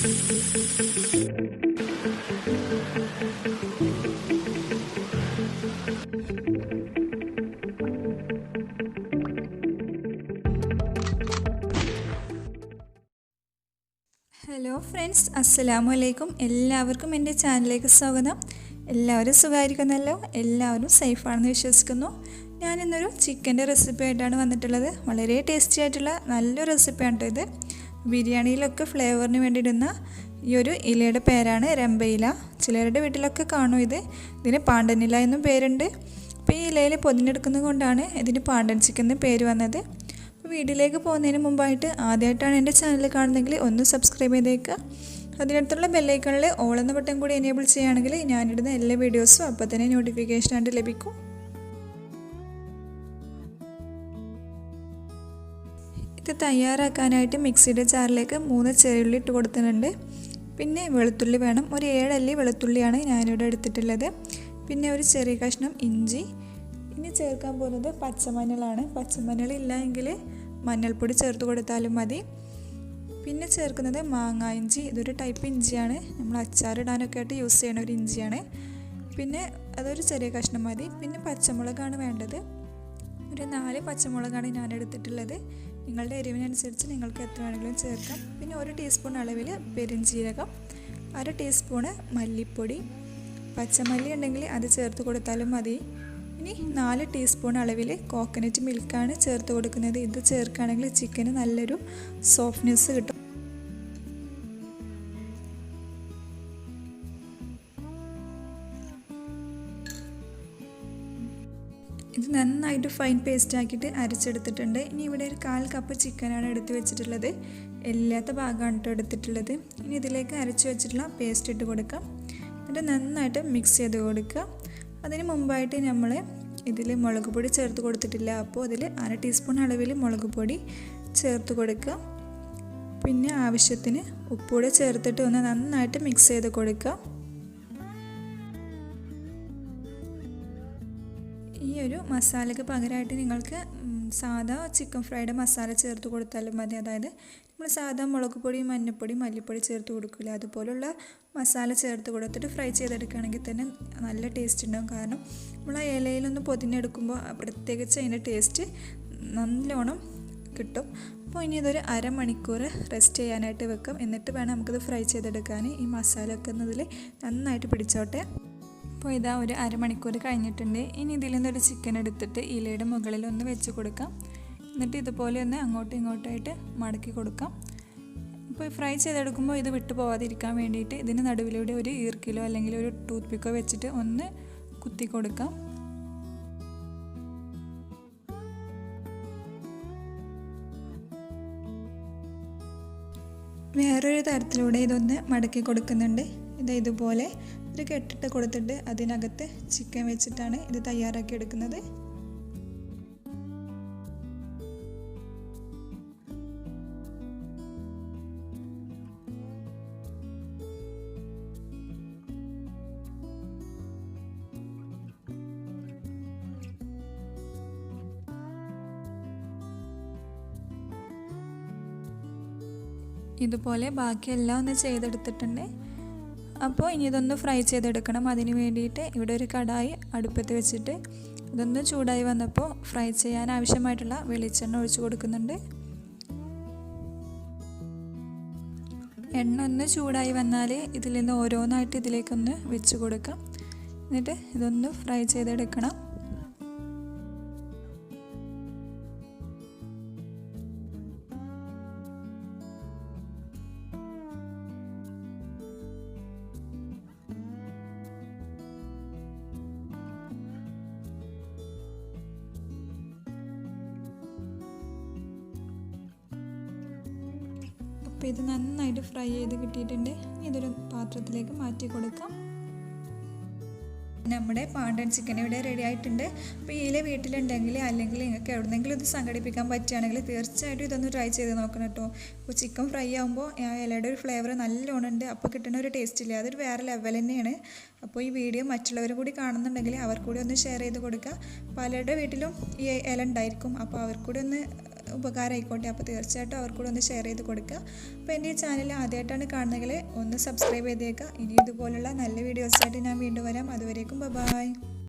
Hello friends, അസ്സലാമലൈക്കും. എല്ലാവർക്കും എൻ്റെ ചാനലിലേക്ക് സ്വാഗതം. എല്ലാവരും സുഖമായിരിക്കുന്നല്ലോ, എല്ലാവരും സേഫാണെന്ന് വിശ്വസിക്കുന്നു. ഞാനിന്നൊരു ചിക്കൻ്റെ റെസിപ്പി ആയിട്ടാണ് വന്നിട്ടുള്ളത്. വളരെ ടേസ്റ്റി ആയിട്ടുള്ള നല്ലൊരു റെസിപ്പിയാണ് കേട്ടോ ഇത്. ബിരിയാണിയിലൊക്കെ ഫ്ലേവറിന് വേണ്ടി ഇടുന്ന ഈ ഒരു ഇലയുടെ പേരാണ് രമ്പയില. ചിലരുടെ വീട്ടിലൊക്കെ കാണും ഇത്. ഇതിന് പാണ്ടനില എന്നും പേരുണ്ട്. അപ്പോൾ ഈ ഇലയിൽ പൊതിഞ്ഞെടുക്കുന്നത് കൊണ്ടാണ് ഇതിന് പാണ്ടൻ ചിക്കൻ എന്ന് പേര് വന്നത്. വീഡിയോയിലേക്ക് പോകുന്നതിന് മുമ്പായിട്ട് ആദ്യമായിട്ടാണ് എൻ്റെ ചാനൽ കാണുന്നതെങ്കിൽ ഒന്ന് സബ്സ്ക്രൈബ് ചെയ്തേക്കുക. അതിനടുത്തുള്ള ബെല്ലൈക്കണിൽ ഓൾ എന്ന ബട്ടൺ കൂടി എനേബിൾ ചെയ്യുകയാണെങ്കിൽ ഞാനിടുന്ന എല്ലാ വീഡിയോസും അപ്പോൾ തന്നെ നോട്ടിഫിക്കേഷനായിട്ട് ലഭിക്കും. ഇത് തയ്യാറാക്കാനായിട്ട് മിക്സിയുടെ ജാറിലേക്ക് 3 ചെറിയുള്ളി ഇട്ട് കൊടുത്തിട്ടുണ്ട്. പിന്നെ വെളുത്തുള്ളി വേണം. ഒരു 7 അല്ലി വെളുത്തുള്ളിയാണ് ഞാനിവിടെ എടുത്തിട്ടുള്ളത്. പിന്നെ ഒരു ചെറിയ കഷ്ണം ഇഞ്ചി. ഇനി ചേർക്കാൻ പോകുന്നത് പച്ചമഞ്ഞളാണ്. പച്ചമഞ്ഞൾ ഇല്ല എങ്കിൽ മഞ്ഞൾപ്പൊടി ചേർത്ത് കൊടുത്താലും മതി. പിന്നെ ചേർക്കുന്നത് മാങ്ങ ഇഞ്ചി. ഇതൊരു ടൈപ്പ് ഇഞ്ചിയാണ്, നമ്മൾ അച്ചാറിടാനൊക്കെ ആയിട്ട് യൂസ് ചെയ്യണ ഒരു ഇഞ്ചിയാണ്. പിന്നെ അതൊരു ചെറിയ കഷ്ണം മതി. പിന്നെ പച്ചമുളകാണ് വേണ്ടത്. ഒരു 4 പച്ചമുളകാണ് ഞാൻ എടുത്തിട്ടുള്ളത്. നിങ്ങളുടെ എരിവിനനുസരിച്ച് നിങ്ങൾക്ക് എത്ര വേണമെങ്കിലും ചേർക്കാം. പിന്നെ 1 ടീസ്പൂൺ അളവിൽ പെരുംജീരകം, 1/2 ടീസ്പൂണ് മല്ലിപ്പൊടി. പച്ചമല്ലി ഉണ്ടെങ്കിൽ അത് ചേർത്ത് കൊടുത്താലും മതി. ഇനി 4 ടീസ്പൂൺ അളവിൽ കോക്കനട്ട് മിൽക്കാണ് ചേർത്ത് കൊടുക്കുന്നത്. ഇത് ചേർക്കുകയാണെങ്കിൽ ചിക്കന് നല്ലൊരു സോഫ്റ്റ്നെസ് കിട്ടും. ഇത് നന്നായിട്ട് ഫൈൻ പേസ്റ്റ് ആക്കിയിട്ട് അരച്ചെടുത്തിട്ടുണ്ട്. ഇനി ഇവിടെ ഒരു 1/4 കപ്പ് ചിക്കനാണ് എടുത്ത് വെച്ചിട്ടുള്ളത്. എല്ലാത്ത ഭാഗമാണ് കേട്ടോ എടുത്തിട്ടുള്ളത്. ഇനി ഇതിലേക്ക് അരച്ച് വെച്ചിട്ടുള്ള പേസ്റ്റ് ഇട്ട് കൊടുക്കാം. എന്നിട്ട് നന്നായിട്ട് മിക്സ് ചെയ്ത് കൊടുക്കുക. അതിന് മുമ്പായിട്ട് നമ്മൾ ഇതിൽ മുളക് പൊടി ചേർത്ത് കൊടുത്തിട്ടില്ല. അപ്പോൾ അതിൽ 1/2 ടീസ്പൂൺ അളവിൽ മുളക് പൊടി ചേർത്ത് കൊടുക്കുക. പിന്നെ ആവശ്യത്തിന് ഉപ്പൂടെ ചേർത്തിട്ട് ഒന്ന് നന്നായിട്ട് മിക്സ് ചെയ്ത് കൊടുക്കുക. ഈ ഒരു മസാലയ്ക്ക് പകരമായിട്ട് നിങ്ങൾക്ക് സാധാ ചിക്കൻ ഫ്രൈഡ് മസാല ചേർത്ത് കൊടുത്താലും മതി. അതായത് നമ്മൾ സാധാ മുളക് പൊടി, മഞ്ഞൾപ്പൊടി, മല്ലിപ്പൊടി ചേർത്ത് കൊടുക്കില്ല, അതുപോലുള്ള മസാല ചേർത്ത് കൊടുത്തിട്ട് ഫ്രൈ ചെയ്തെടുക്കുകയാണെങ്കിൽ തന്നെ നല്ല ടേസ്റ്റ് ഉണ്ടാകും. കാരണം നമ്മൾ ആ ഇലയിലൊന്ന് പൊതിഞ്ഞെടുക്കുമ്പോൾ പ്രത്യേകിച്ച് അതിൻ്റെ ടേസ്റ്റ് നല്ലോണം കിട്ടും. അപ്പോൾ ഇനി ഇതൊരു അരമണിക്കൂർ റെസ്റ്റ് ചെയ്യാനായിട്ട് വെക്കാം. എന്നിട്ട് വേണം നമുക്കിത് ഫ്രൈ ചെയ്തെടുക്കാൻ. ഈ മസാല ഒക്കെ ഇതിൽ നന്നായിട്ട് പിടിച്ചോട്ടെ. അപ്പോൾ ഇതാ ഒരു അരമണിക്കൂർ കഴിഞ്ഞിട്ടുണ്ട്. ഇനി ഇതിൽ നിന്നൊരു ചിക്കൻ എടുത്തിട്ട് ഇലയുടെ മുകളിൽ ഒന്ന് വെച്ച് കൊടുക്കാം. എന്നിട്ട് ഇതുപോലെ ഒന്ന് അങ്ങോട്ടും ഇങ്ങോട്ടായിട്ട് മടക്കി കൊടുക്കാം. ഇപ്പോൾ ഫ്രൈ ചെയ്തെടുക്കുമ്പോൾ ഇത് വിട്ടു പോകാതിരിക്കാൻ വേണ്ടിയിട്ട് ഇതിന് നടുവിലൂടെ ഒരു ഈർക്കിലോ അല്ലെങ്കിൽ ഒരു ടൂത്ത് പിക്കോ വെച്ചിട്ട് ഒന്ന് കുത്തി കൊടുക്കാം. വേറൊരു തരത്തിലൂടെ ഇതൊന്ന് മടക്കി കൊടുക്കുന്നുണ്ട്. ഇതുപോലെ ഒരു കെട്ടിട്ട് കൊടുത്തിട്ട് അതിനകത്ത് ചിക്കൻ വെച്ചിട്ടാണ് ഇത് തയ്യാറാക്കി എടുക്കുന്നത്. ഇതുപോലെ ബാക്കിയെല്ലാം ഒന്ന് ചെയ്തെടുത്തിട്ടുണ്ട്. അപ്പോൾ ഇനി ഇതൊന്ന് ഫ്രൈ ചെയ്തെടുക്കണം. അതിന് വേണ്ടിയിട്ട് ഇവിടെ ഒരു കടായി അടുപ്പത്ത് വെച്ചിട്ട് ഇതൊന്ന് ചൂടായി വന്നപ്പോൾ ഫ്രൈ ചെയ്യാൻ ആവശ്യമായിട്ടുള്ള വെളിച്ചെണ്ണ ഒഴിച്ച് കൊടുക്കുന്നുണ്ട്. എണ്ണ ഒന്ന് ചൂടായി വന്നാൽ ഇതിൽ നിന്ന് ഓരോന്നായിട്ട് ഇതിലേക്കൊന്ന് വെച്ച് കൊടുക്കാം. എന്നിട്ട് ഇതൊന്ന് ഫ്രൈ ചെയ്തെടുക്കണം. അപ്പോൾ ഇത് നന്നായിട്ട് ഫ്രൈ ചെയ്ത് കിട്ടിയിട്ടുണ്ട്. ഇതൊരു പാത്രത്തിലേക്ക് മാറ്റി കൊടുക്കാം. നമ്മുടെ പാണ്ടൻ ചിക്കൻ ഇവിടെ റെഡി ആയിട്ടുണ്ട്. അപ്പോൾ ഇതിലെ വീട്ടിലുണ്ടെങ്കിൽ അല്ലെങ്കിൽ നിങ്ങൾക്ക് എവിടെന്നെങ്കിലും ഇത് സംഘടിപ്പിക്കാൻ പറ്റുകയാണെങ്കിൽ തീർച്ചയായിട്ടും ഇതൊന്ന് ട്രൈ ചെയ്ത് നോക്കണം കേട്ടോ. അപ്പോൾ ചിക്കൻ ഫ്രൈ ആകുമ്പോൾ ഇലയുടെ ഒരു ഫ്ലേവർ നല്ലോണം ഉണ്ട്. അപ്പോൾ കിട്ടുന്ന ഒരു ടേസ്റ്റ് ഇല്ല, അതൊരു വേറെ ലെവൽ തന്നെയാണ്. അപ്പോൾ ഈ വീഡിയോ മറ്റുള്ളവർ കൂടി കാണുന്നുണ്ടെങ്കിൽ അവർ കൂടി ഒന്ന് ഷെയർ ചെയ്ത് കൊടുക്കുക. പലരുടെ വീട്ടിലും ഈ ഇല ഉണ്ടായിരിക്കും. അപ്പോൾ അവർ കൂടി ഒന്ന് ഉപകാരമായിക്കോട്ടെ. അപ്പോൾ തീർച്ചയായിട്ടും അവർക്കൂടെ ഒന്ന് ഷെയർ ചെയ്ത് കൊടുക്കുക. അപ്പോൾ എൻ്റെ ഈ ചാനൽ ആദ്യമായിട്ടാണ് കാണുന്നതെങ്കിൽ ഒന്ന് സബ്സ്ക്രൈബ് ചെയ്തേക്കുക. ഇനി ഇതുപോലുള്ള നല്ല വീഡിയോസായിട്ട് ഞാൻ വീണ്ടും വരാം. അതുവരേക്കും ബൈ.